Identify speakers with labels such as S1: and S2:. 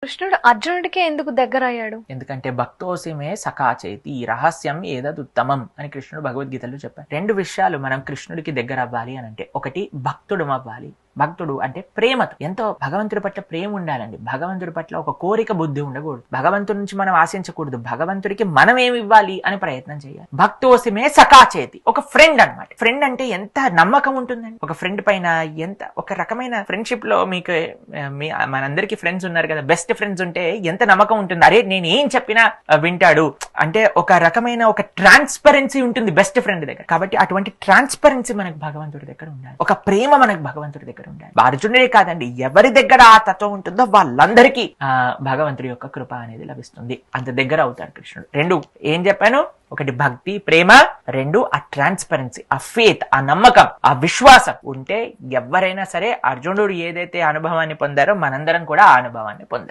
S1: కృష్ణుడు అర్జునుడికే ఎందుకు దగ్గర అయ్యాడు?
S2: ఎందుకంటే భక్తోసిమే సఖాచేతి రహస్యం ఏదదుత్తమం అని కృష్ణుడు భగవద్గీతలో చెప్పారు. రెండు విషయాలు మనం కృష్ణుడికి దగ్గర అవ్వాలి అని అంటే, ఒకటి భక్తుడు అవ్వాలి. భక్తుడు అంటే ప్రేమతో, ఎంతో భగవంతుడి పట్ల ప్రేమ ఉండాలండి. భగవంతుడి పట్ల ఒక కోరిక బుద్ధి ఉండకూడదు. భగవంతుడి నుంచి మనం ఆశించకూడదు. భగవంతుడికి మనం ఏమి ఇవ్వాలి అని ప్రయత్నం చేయాలి. భక్తోసిమే సఖాచేతి, ఒక ఫ్రెండ్ అన్నమాట. ఫ్రెండ్ అంటే ఎంత నమ్మకం ఉంటుందండి ఒక ఫ్రెండ్ పైన, ఎంత ఒక రకమైన ఫ్రెండ్షిప్ లో మీకు మనందరికి ఫ్రెండ్స్ ఉన్నారు కదా, బెస్ట్ ఫ్రెండ్స్ ఉంటే ఎంత నమ్మకం ఉంటుంది. అరే నేను ఏం చెప్పినా వింటాడు అంటే ఒక రకమైన ఒక ట్రాన్స్పరెన్సీ ఉంటుంది బెస్ట్ ఫ్రెండ్ దగ్గర. కాబట్టి అటువంటి ట్రాన్స్పరెన్సీ మనకు భగవంతుడి దగ్గర ఉండాలి. ఒక ప్రేమ మనకు భగవంతుడి దగ్గర ఉండాలి. అర్జునుడే కాదండి, ఎవరి దగ్గర ఆ తత్వం ఉంటుందో వాళ్ళందరికీ భగవంతుడి యొక్క కృప అనేది లభిస్తుంది. అంత దగ్గర అవుతాడు కృష్ణుడు. రెండు ఏం చెప్పాను? ఒకటి భక్తి ప్రేమ, రెండు ఆ ట్రాన్స్పరెన్సీ, ఆ ఫేత్, ఆ నమ్మకం, ఆ విశ్వాసం ఉంటే ఎవరైనా సరే అర్జునుడు ఏదైతే అనుభవాన్ని పొందారో మనందరం కూడా ఆ అనుభవాన్ని పొందారు.